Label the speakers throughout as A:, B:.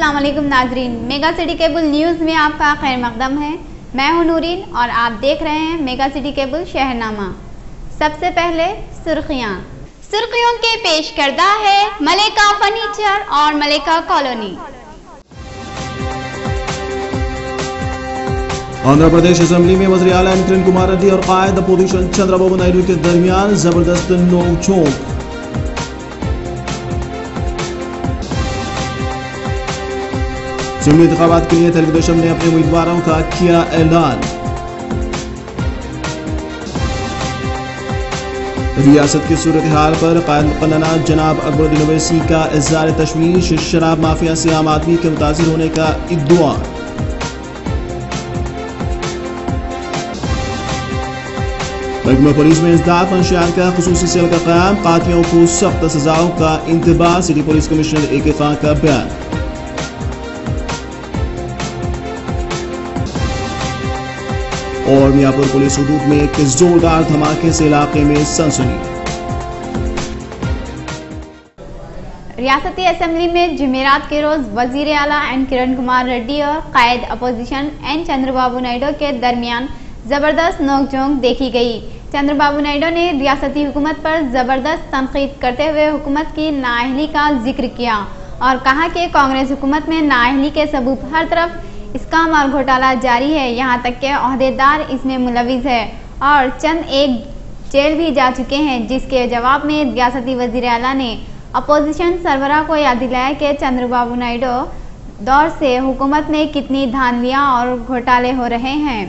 A: अस्सलाम वालेकुम नाजरीन, मेगा सिटी केबल न्यूज़ में आपका खैर मकदम है। मैं हूं नूरीन और आप देख रहे हैं मेगा सिटी केबल शहरनामा। सबसे पहले सुर्खियों के पेश करदा है मलेका फर्नीचर और मलेका कॉलोनी।
B: आंध्र प्रदेश असेंबली में वज़ीर आला किरण कुमार रेड्डी और कायद अपोजिशन चंद्रबाबू नायडू के दरमियान जबरदस्त नोकझोंक। असेंबली इंतखाबात के लिए तेलुगुदेशम ने अपने उम्मीदवारों का किया ऐलान। रियासत की सूरत हाल पर कायद मुक़न्ना जनाब अकबरुद्दीन ओवैसी का इज़हार तशवीश। शराब माफिया से आम आदमी के मुतासिर होने का इद्दुआ। महकमा पुलिस में इज़्दाद मंशियात का खुसूसी सेल का क़याम। कातिलों को सख्त सजाओं का इंतबाह। City police commissioner A K. Khan का बयान। और मियापुर पुलिस हदूद में एक जोरदार धमाके से इलाके में सनसनी।
A: रियासती असेंबली में जुमेरात के रोज वजीर आला एन किरण कुमार रेड्डी और कायद अपोजिशन एन चंद्रबाबू नायडू के दरमियान जबरदस्त नोकझोंक देखी गई। चंद्रबाबू नायडू ने रियासती हुकूमत पर जबरदस्त तनकीद करते हुए हुकूमत की नाअहली का जिक्र किया और कहा कि कांग्रेस हुकूमत में नाअहली के सबूत हर तरफ इस्काम और घोटाला जारी है, यहाँ तक के ओहदेदार इसमें मुलविस है और चंद एक जेल भी जा चुके हैं। जिसके जवाब में रियासती वजीर आला ने अपोजिशन सरबराह को याद दिलाया कि चंद्रबाबू नायडू दौर से हुकूमत में कितनी धांधलियां और घोटाले हो रहे हैं।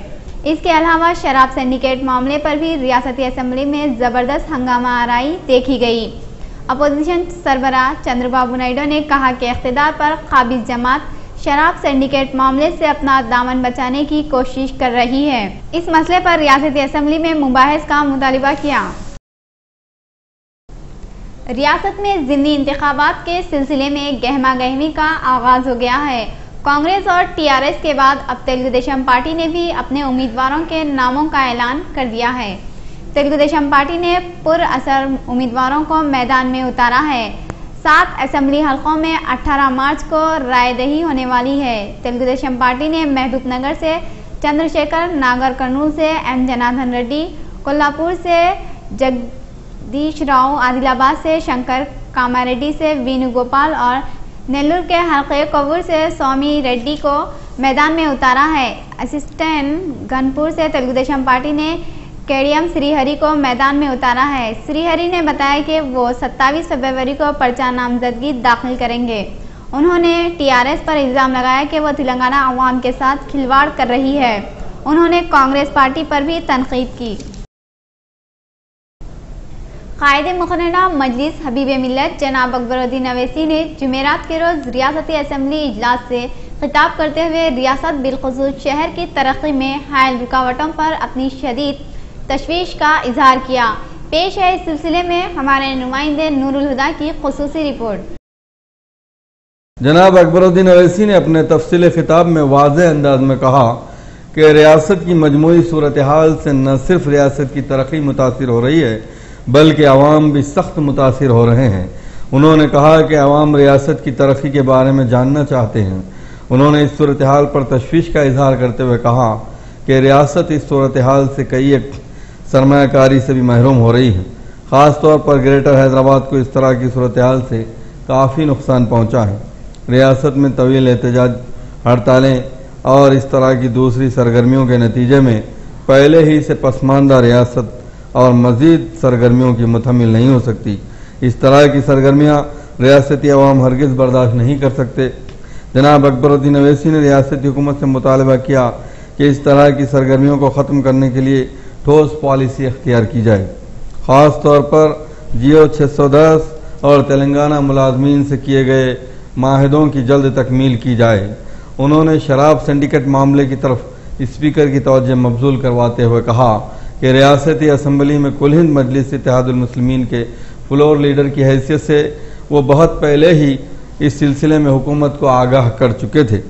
A: इसके अलावा शराब सिंडिकेट मामले पर भी रियासती असेंबली में जबरदस्त हंगामा आराई देखी गई। अपोजिशन सरबराह चंद्रबाबू नायडू ने कहा कि इख्तिदार पर काबिज जमात शराब सिंडिकेट मामले से अपना दामन बचाने की कोशिश कर रही है। इस मसले पर रियासती असेंबली में मुबाहिस का मुतालिबा किया। रियासत में ज़िमनी इंतखाबात के सिलसिले में गहमा गहमी का आगाज हो गया है। कांग्रेस और टीआरएस के बाद अब तेलुगुदेशम पार्टी ने भी अपने उम्मीदवारों के नामों का ऐलान कर दिया है। तेलुगुदेशम पार्टी ने पुरअसर उम्मीदवारों को मैदान में उतारा है। 7 असेंबली हलकों में 18 मार्च को रायदही होने वाली है। तेलुगुदेशम पार्टी ने महबूबनगर से चंद्रशेखर, नागर कर्नूल से एम जनार्दन रेड्डी, कोल्हापुर से जगदीश राव, आदिलाबाद से शंकर कामारेड्डी से वेणुगोपाल और नेल्लूर के हल्के कोवूर से स्वामी रेड्डी को मैदान में उतारा है। असिस्टेंट गनपुर से तेलुगुदेशम पार्टी ने केडीएम श्रीहरि को मैदान में उतारा है। श्रीहरि ने बताया कि वो 27 फरवरी को पर्चा नामजदगी दाखिल करेंगे। उन्होंने टीआरएस पर इल्जाम लगाया कि वो तेलंगाना अवाम के साथ खिलवाड़ कर रही है। उन्होंने कांग्रेस पार्टी पर भी तनकीद की। कायदे मुक़न्ना मजलिस हबीब मिल्लत जनाब अकबरुद्दीन ओवैसी ने जुमेरात के रोज रियासती असेंबली इजलास से खिताब करते हुए रियासत बिलखुसूस शहर की तरक्की में हायल रुकावटों पर अपनी शदीद तशवीश का इजहार किया। पेश है इस सिलसिले में हमारे नुमाइंदे नूरुल हुदा की खुसूसी रिपोर्ट।
C: जनाब अकबरुद्दीन ओवैसी ने अपने तफसील खिताब में वाज़ेह अंदाज में कहा कि रियासत की मजमूई सूरत हाल से न सिर्फ रियासत की तरक्की मुतासिर हो रही है बल्कि अवाम भी सख्त मुतासिर हो रहे हैं। उन्होंने कहा कि अवाम रियासत की तरक्की के बारे में जानना चाहते हैं। उन्होंने इस सूरत हाल पर तशवीश का इजहार करते हुए कहा कि रियासत इस सूरत हाल से कई एक सरमायाकारी से भी महरूम हो रही है। ख़ास तौर पर ग्रेटर हैदराबाद को इस तरह की सूरत हाल से काफ़ी नुकसान पहुँचा है। रियासत में तवील एहतजाज, हड़तालें और इस तरह की दूसरी सरगर्मियों के नतीजे में पहले ही से पसमानदा रियासत और मज़ीद सरगर्मियों की मुतहम्मिल नहीं हो सकती। इस तरह की सरगर्मियाँ रियासती अवाम हरगिज़ बर्दाश्त नहीं कर सकते। जनाब अकबरुद्दीन ओवैसी ने रियासती हुकूमत से मुतालबा किया कि इस तरह की सरगर्मियों को ख़त्म करने के लिए ठोस पॉलिसी अख्तियार की जाए। ख़ास तौर पर जियो 610 और तेलंगाना मुलाजमीन से किए गए माहिदों की जल्द तकमील की जाए। उन्होंने शराब सिंडिकेट मामले की तरफ स्पीकर की तवज्जो मबजूल करवाते हुए कहा कि रियासती असम्बली में कुल हिंद मजलिस इत्तेहादुल मुस्लिमीन के फ्लोर लीडर की हैसियत से वो बहुत पहले ही इस सिलसिले में हुकूमत को आगाह कर चुके थे।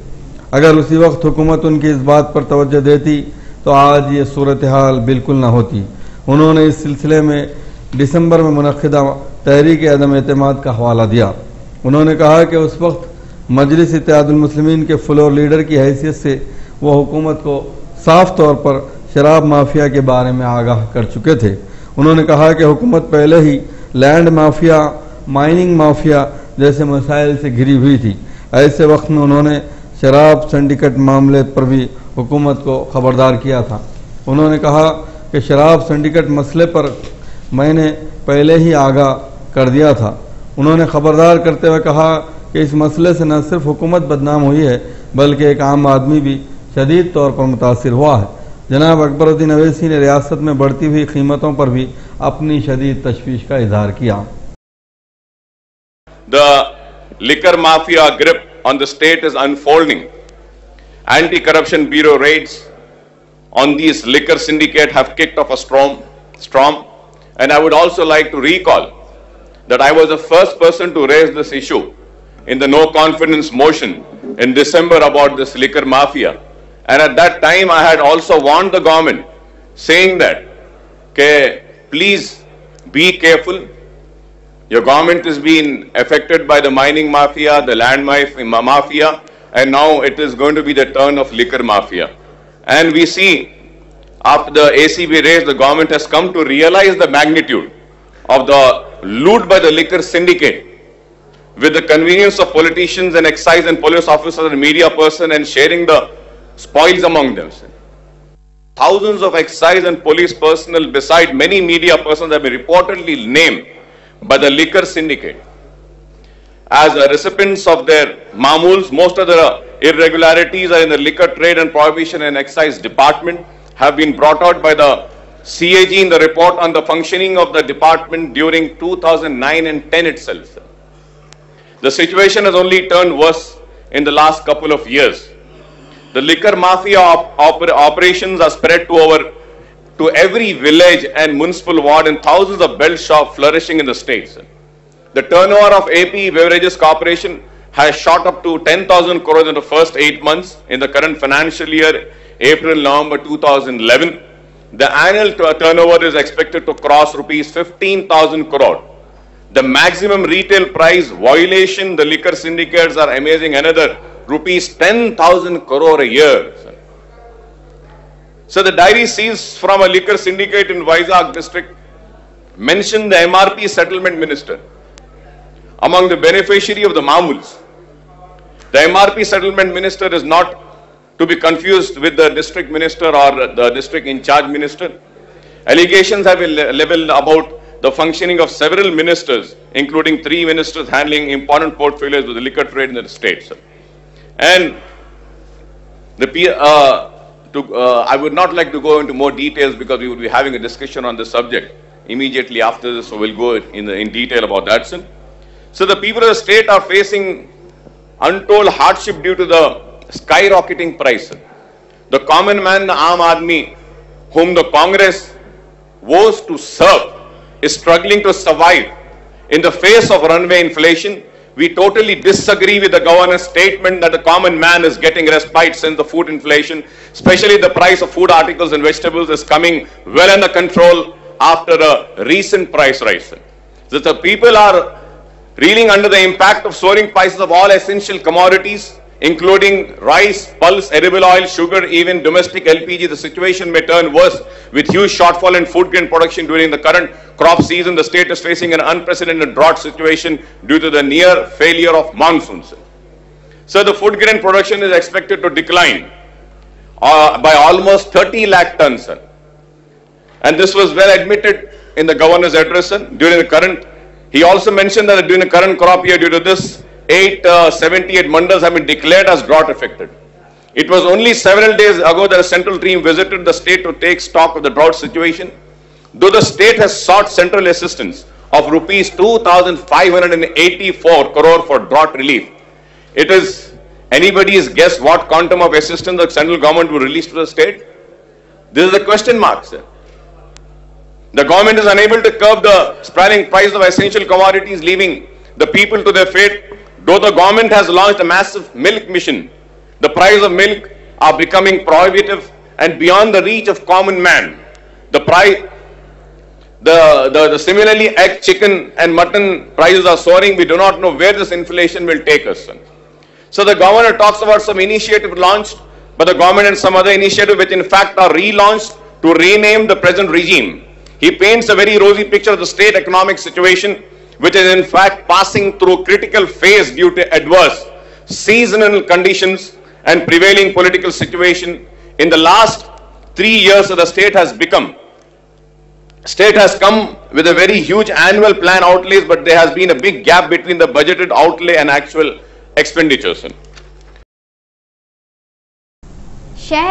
C: अगर उसी वक्त हुकूमत उनकी इस बात पर तवज्जो देती तो आज ये सूरत हाल बिल्कुल ना होती। उन्होंने इस सिलसिले में दिसंबर में मुनक़िदा तहरीक अदम एतमाद का हवाला दिया। उन्होंने कहा कि उस वक्त मजलिस इत्तेहादुल मुस्लिमीन के फ्लोर लीडर की हैसियत से वो हुकूमत को साफ तौर पर शराब माफिया के बारे में आगाह कर चुके थे। उन्होंने कहा कि हुकूमत पहले ही लैंड माफिया, माइनिंग माफिया जैसे मसाइल से घिरी हुई थी। ऐसे वक्त में उन्होंने शराब सिंडिकेट मामले पर भी हुकूमत को खबरदार किया था। उन्होंने कहा कि शराब सिंडिकेट मसले पर मैंने पहले ही आगाह कर दिया था। उन्होंने खबरदार करते हुए कहा कि इस मसले से न सिर्फ हुकूमत बदनाम हुई है बल्कि एक आम आदमी भी शदीद तौर पर मुतासिर हुआ है। जनाब अकबरुद्दीन अवैसी ने रियासत में बढ़ती हुई कीमतों पर भी अपनी शदीद तशवीश का इजहार किया।
D: The liquor mafia grip on the state is unfolding. Anti-Corruption Bureau raids on these liquor syndicate have kicked off a storm. And I would also like to recall that I was the first person to raise this issue in the no confidence motion in December about this liquor mafia. And at that time I had also warned the government saying that, okay, please be careful. Your government is being affected by the mining mafia, the land mafia, and now it is going to be the turn of liquor mafia. And we see after the ACB raise, the government has come to realize the magnitude of the loot by the liquor syndicate with the convenience of politicians and excise and police officers and media person and sharing the spoils among them. Thousands of excise and police personnel beside many media persons have been reportedly named by the liquor syndicate as recipients of their mamuls. Most of the irregularities are in the liquor trade and prohibition and excise department have been brought out by the CAG in the report on the functioning of the department during 2009 and 10 itself. The situation has only turned worse in the last couple of years. The liquor mafia operations are spread to every village and municipal ward and thousands of belt shops flourishing in the states. The turnover of AP Beverages Corporation has shot up to 10,000 crores in the first 8 months in the current financial year, April-November 2011. The annual turnover is expected to cross rupees 15,000 crore. The maximum retail price violation, the liquor syndicates are amazing another rupees 10,000 crore a year. So the diary seized from a liquor syndicate in Vizag district mentioned the MRP settlement minister among the beneficiary of the mamuls. The MRP settlement minister is not to be confused with the district minister or the district in charge minister. Allegations have been leveled about the functioning of several ministers, including 3 ministers handling important portfolios with the liquor trade in the state. And I would not like to go into more details because we would be having a discussion on this subject immediately after this, so we'll go in detail about that. So the people of the state are facing untold hardship due to the skyrocketing price. The common man, the Aam Aadmi, whom the Congress vows to serve, is struggling to survive in the face of runaway inflation. We totally disagree with the governor's statement that the common man is getting respite since the food inflation, especially the price of food articles and vegetables, is coming well under control after a recent price rise. So the people are reeling under the impact of soaring prices of all essential commodities, including rice, pulse, edible oil, sugar, even domestic LPG. The situation may turn worse with huge shortfall in food grain production during the current crop season. The state is facing an unprecedented drought situation due to the near failure of monsoons. So the food grain production is expected to decline by almost 30 lakh tons. And this was well admitted in the governor's address during the current. He also mentioned that during the current crop year, due to this, 78 mandals have been declared as drought affected. It was only several days ago that a central team visited the state to take stock of the drought situation. Though the state has sought central assistance of rupees 2,584 crore for drought relief, it is anybody's guess what quantum of assistance the central government will release to the state. This is a question mark, sir. The government is unable to curb the spiraling price of essential commodities, leaving the people to their fate. Though the government has launched a massive milk mission, the price of milk are becoming prohibitive and beyond the reach of common man. The similarly egg, chicken and mutton prices are soaring. We do not know where this inflation will take us. So the governor talks about some initiative launched by the government and some other initiative which in fact are relaunched to rename the present regime. He paints a very rosy picture of the state economic situation, which is in fact passing through a critical phase due to adverse seasonal conditions and prevailing political situation. In the last 3 years, the state has come with a very huge annual plan outlays, but there has been a big gap between the budgeted outlay and actual expenditures.
A: शहर